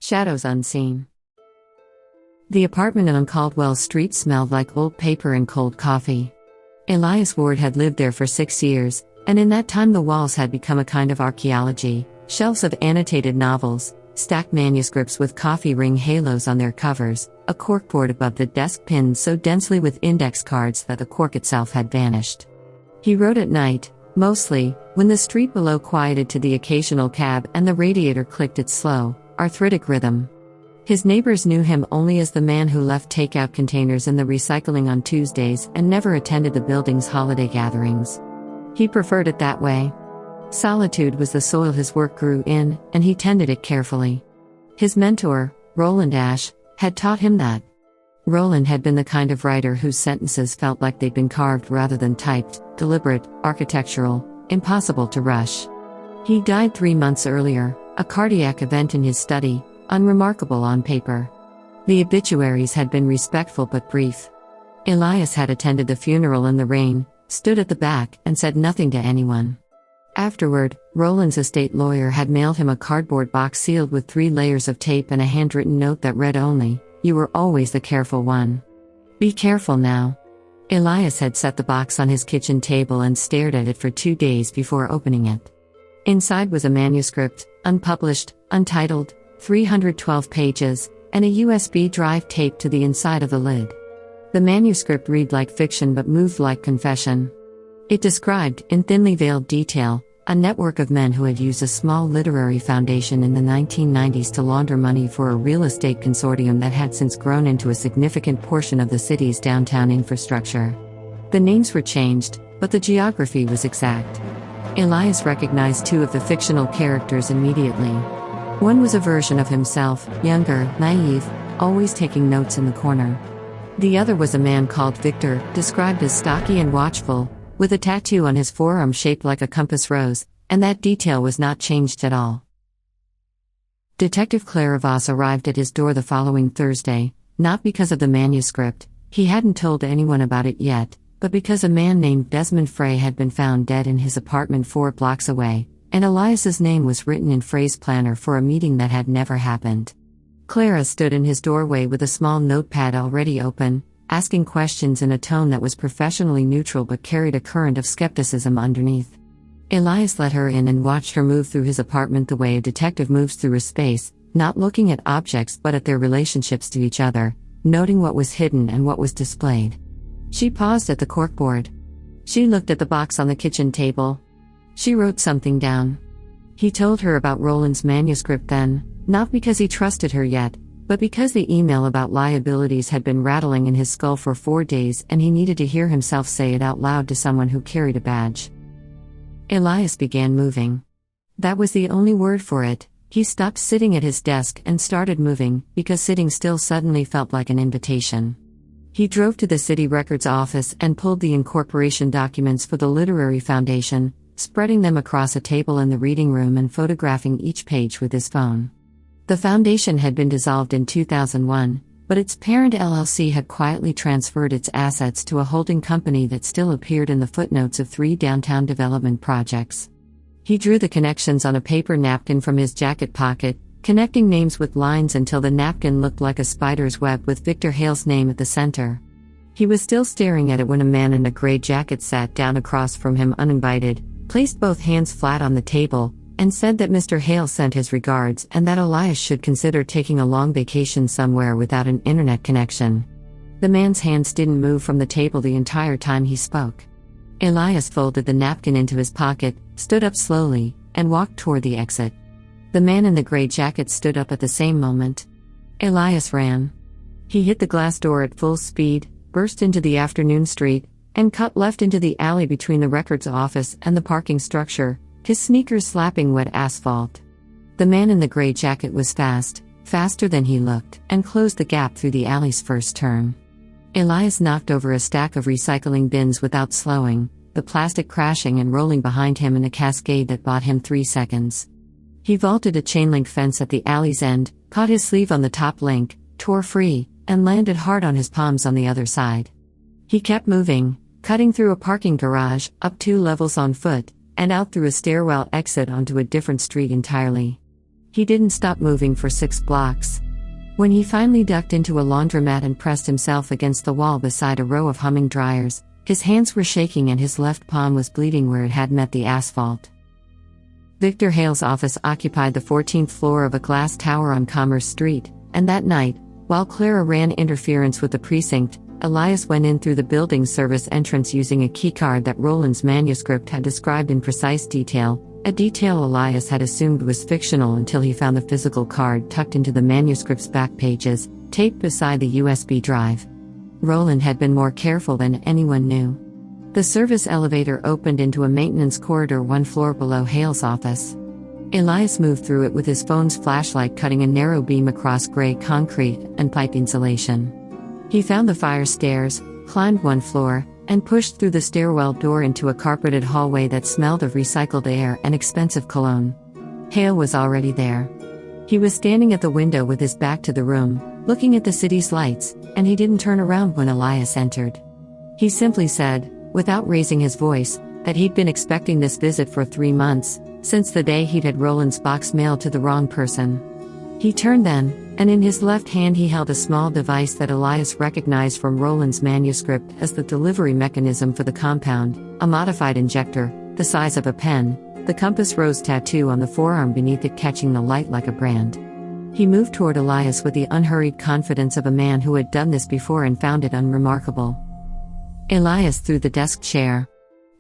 Shadows unseen. The apartment on Caldwell Street smelled like old paper and cold coffee. Elias Ward had lived there for 6 years, and in that time the walls had become a kind of archaeology, shelves of annotated novels, stacked manuscripts with coffee ring halos on their covers, a corkboard above the desk pinned so densely with index cards that the cork itself had vanished. He wrote at night, mostly, when the street below quieted to the occasional cab and the radiator clicked its slow, arthritic rhythm. His neighbors knew him only as the man who left takeout containers in the recycling on Tuesdays and never attended the building's holiday gatherings. He preferred it that way. Solitude was the soil his work grew in, and he tended it carefully. His mentor, Roland Ashe, had taught him that. Roland had been the kind of writer whose sentences felt like they'd been carved rather than typed, deliberate, architectural, impossible to rush. He died 3 months earlier, a cardiac event in his study, unremarkable on paper. The obituaries had been respectful but brief. Elias had attended the funeral in the rain, stood at the back, and said nothing to anyone. Afterward, Roland's estate lawyer had mailed him a cardboard box sealed with 3 layers of tape and a handwritten note that read only, "You were always the careful one. Be careful now." Elias had set the box on his kitchen table and stared at it for 2 days before opening it. Inside was a manuscript, unpublished, untitled, 312 pages, and a USB drive taped to the inside of the lid. The manuscript read like fiction but moved like confession. It described, in thinly veiled detail, a network of men who had used a small literary foundation in the 1990s to launder money for a real estate consortium that had since grown into a significant portion of the city's downtown infrastructure. The names were changed, but the geography was exact. Elias recognized 2 of the fictional characters immediately. One was a version of himself, younger, naive, always taking notes in the corner. The other was a man called Victor, described as stocky and watchful, with a tattoo on his forearm shaped like a compass rose, and that detail was not changed at all. Detective Claravas arrived at his door the following Thursday, not because of the manuscript, he hadn't told anyone about it yet, but because a man named Desmond Frey had been found dead in his apartment 4 blocks away, and Elias's name was written in Frey's planner for a meeting that had never happened. Clara stood in his doorway with a small notepad already open, asking questions in a tone that was professionally neutral but carried a current of skepticism underneath. Elias let her in and watched her move through his apartment the way a detective moves through a space, not looking at objects but at their relationships to each other, noting what was hidden and what was displayed. She paused at the corkboard. She looked at the box on the kitchen table. She wrote something down. He told her about Roland's manuscript then, not because he trusted her yet, but because the email about liabilities had been rattling in his skull for 4 days and he needed to hear himself say it out loud to someone who carried a badge. Elias began moving. That was the only word for it. He stopped sitting at his desk and started moving, because sitting still suddenly felt like an invitation. He drove to the city records office and pulled the incorporation documents for the Literary Foundation, spreading them across a table in the reading room and photographing each page with his phone. The foundation had been dissolved in 2001, but its parent LLC had quietly transferred its assets to a holding company that still appeared in the footnotes of 3 downtown development projects. He drew the connections on a paper napkin from his jacket pocket, connecting names with lines until the napkin looked like a spider's web with Victor Hale's name at the center. He was still staring at it when a man in a gray jacket sat down across from him uninvited, placed both hands flat on the table, and said that Mr. Hale sent his regards and that Elias should consider taking a long vacation somewhere without an internet connection. The man's hands didn't move from the table the entire time he spoke. Elias folded the napkin into his pocket, stood up slowly, and walked toward the exit. The man in the gray jacket stood up at the same moment. Elias ran. He hit the glass door at full speed, burst into the afternoon street, and cut left into the alley between the records office and the parking structure, his sneakers slapping wet asphalt. The man in the gray jacket was fast, faster than he looked, and closed the gap through the alley's first turn. Elias knocked over a stack of recycling bins without slowing, the plastic crashing and rolling behind him in a cascade that bought him 3 seconds. He vaulted a chain-link fence at the alley's end, caught his sleeve on the top link, tore free, and landed hard on his palms on the other side. He kept moving, cutting through a parking garage, up 2 levels on foot, and out through a stairwell exit onto a different street entirely. He didn't stop moving for 6 blocks. When he finally ducked into a laundromat and pressed himself against the wall beside a row of humming dryers, his hands were shaking and his left palm was bleeding where it had met the asphalt. Victor Hale's office occupied the 14th floor of a glass tower on Commerce Street, and that night, while Clara ran interference with the precinct, Elias went in through the building's service entrance using a keycard that Roland's manuscript had described in precise detail, a detail Elias had assumed was fictional until he found the physical card tucked into the manuscript's back pages, taped beside the USB drive. Roland had been more careful than anyone knew. The service elevator opened into a maintenance corridor 1 floor below Hale's office. Elias moved through it with his phone's flashlight cutting a narrow beam across gray concrete and pipe insulation. He found the fire stairs, climbed 1 floor, and pushed through the stairwell door into a carpeted hallway that smelled of recycled air and expensive cologne. Hale was already there. He was standing at the window with his back to the room, looking at the city's lights, and he didn't turn around when Elias entered. He simply said, without raising his voice, that he'd been expecting this visit for 3 months, since the day he'd had Roland's box mailed to the wrong person. He turned then, and in his left hand he held a small device that Elias recognized from Roland's manuscript as the delivery mechanism for the compound, a modified injector, the size of a pen, the compass rose tattoo on the forearm beneath it catching the light like a brand. He moved toward Elias with the unhurried confidence of a man who had done this before and found it unremarkable. Elias threw the desk chair.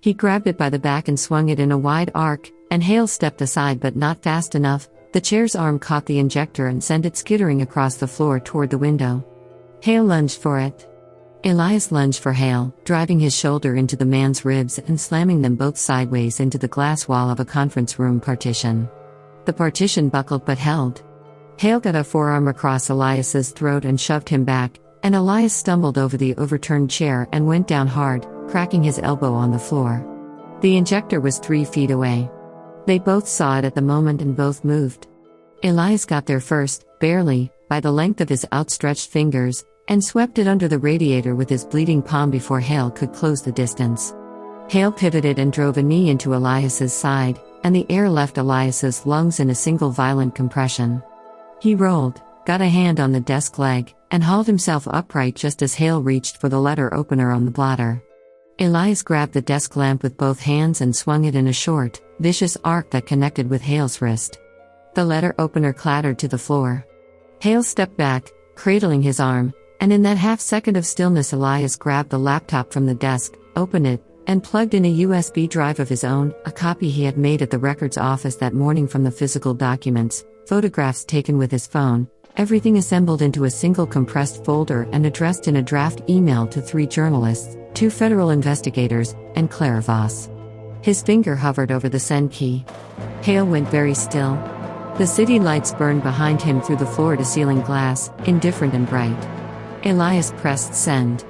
He grabbed it by the back and swung it in a wide arc, and Hale stepped aside but not fast enough. The chair's arm caught the injector and sent it skittering across the floor toward the window. Hale lunged for it. Elias lunged for Hale, driving his shoulder into the man's ribs and slamming them both sideways into the glass wall of a conference room partition. The partition buckled but held. Hale got a forearm across Elias's throat and shoved him back, and Elias stumbled over the overturned chair and went down hard, cracking his elbow on the floor. The injector was 3 feet away. They both saw it at the moment and both moved. Elias got there first, barely, by the length of his outstretched fingers, and swept it under the radiator with his bleeding palm before Hale could close the distance. Hale pivoted and drove a knee into Elias's side, and the air left Elias's lungs in a single violent compression. He rolled, got a hand on the desk leg, and hauled himself upright just as Hale reached for the letter opener on the blotter. Elias grabbed the desk lamp with both hands and swung it in a short, vicious arc that connected with Hale's wrist. The letter opener clattered to the floor. Hale stepped back, cradling his arm, and in that half-second of stillness Elias grabbed the laptop from the desk, opened it, and plugged in a USB drive of his own, a copy he had made at the records office that morning from the physical documents, photographs taken with his phone, everything assembled into a single compressed folder and addressed in a draft email to 3 journalists, 2 federal investigators, and Clara Voss. His finger hovered over the send key. Hale went very still. The city lights burned behind him through the floor-to-ceiling glass, indifferent and bright. Elias pressed send.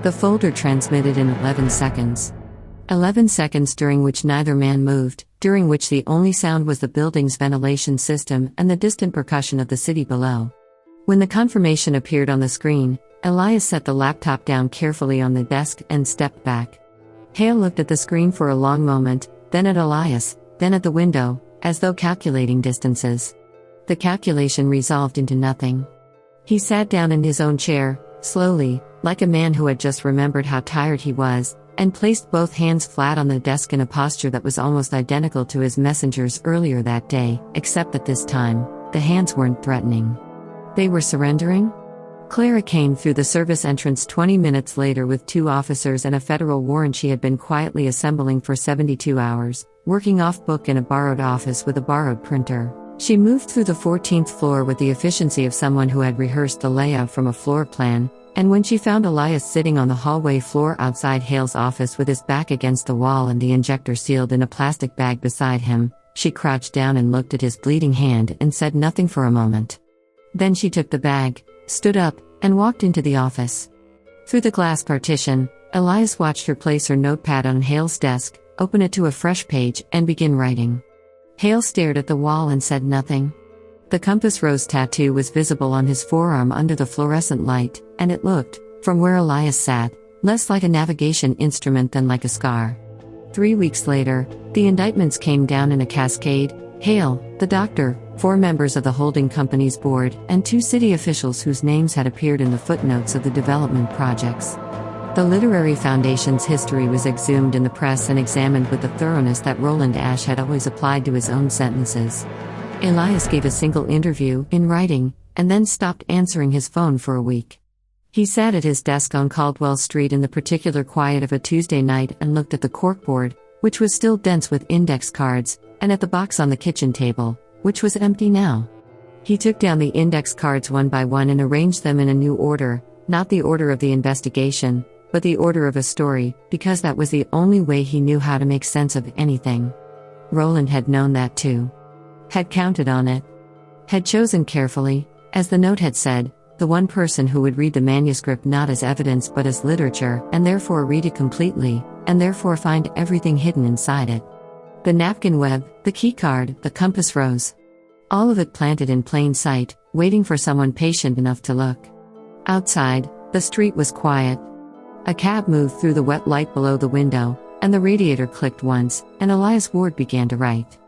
The folder transmitted in 11 seconds. 11 seconds during which neither man moved, during which the only sound was the building's ventilation system and the distant percussion of the city below. When the confirmation appeared on the screen, Elias set the laptop down carefully on the desk and stepped back. Hale looked at the screen for a long moment, then at Elias, then at the window, as though calculating distances. The calculation resolved into nothing. He sat down in his own chair, slowly, like a man who had just remembered how tired he was, and placed both hands flat on the desk in a posture that was almost identical to his messenger's earlier that day, except that this time, the hands weren't threatening. They were surrendering? Clara came through the service entrance 20 minutes later with 2 officers and a federal warrant she had been quietly assembling for 72 hours, working off-book in a borrowed office with a borrowed printer. She moved through the 14th floor with the efficiency of someone who had rehearsed the layout from a floor plan, and when she found Elias sitting on the hallway floor outside Hale's office with his back against the wall and the injector sealed in a plastic bag beside him, she crouched down and looked at his bleeding hand and said nothing for a moment. Then she took the bag, stood up, and walked into the office. Through the glass partition, Elias watched her place her notepad on Hale's desk, open it to a fresh page, and begin writing. Hale stared at the wall and said nothing. The compass rose tattoo was visible on his forearm under the fluorescent light, and it looked, from where Elias sat, less like a navigation instrument than like a scar. 3 weeks later, the indictments came down in a cascade, Hale, the doctor, 4 members of the holding company's board, and 2 city officials whose names had appeared in the footnotes of the development projects. The Literary Foundation's history was exhumed in the press and examined with the thoroughness that Roland Ashe had always applied to his own sentences. Elias gave a single interview, in writing, and then stopped answering his phone for a week. He sat at his desk on Caldwell Street in the particular quiet of a Tuesday night and looked at the corkboard, which was still dense with index cards, and at the box on the kitchen table, which was empty now. He took down the index cards one by one and arranged them in a new order, not the order of the investigation, but the order of a story, because that was the only way he knew how to make sense of anything. Roland had known that too. Had counted on it. Had chosen carefully, as the note had said, the one person who would read the manuscript not as evidence but as literature, and therefore read it completely, and therefore find everything hidden inside it. The napkin web, the keycard, the compass rose. All of it planted in plain sight, waiting for someone patient enough to look. Outside, the street was quiet. A cab moved through the wet light below the window, and the radiator clicked once, and Elias Ward began to write.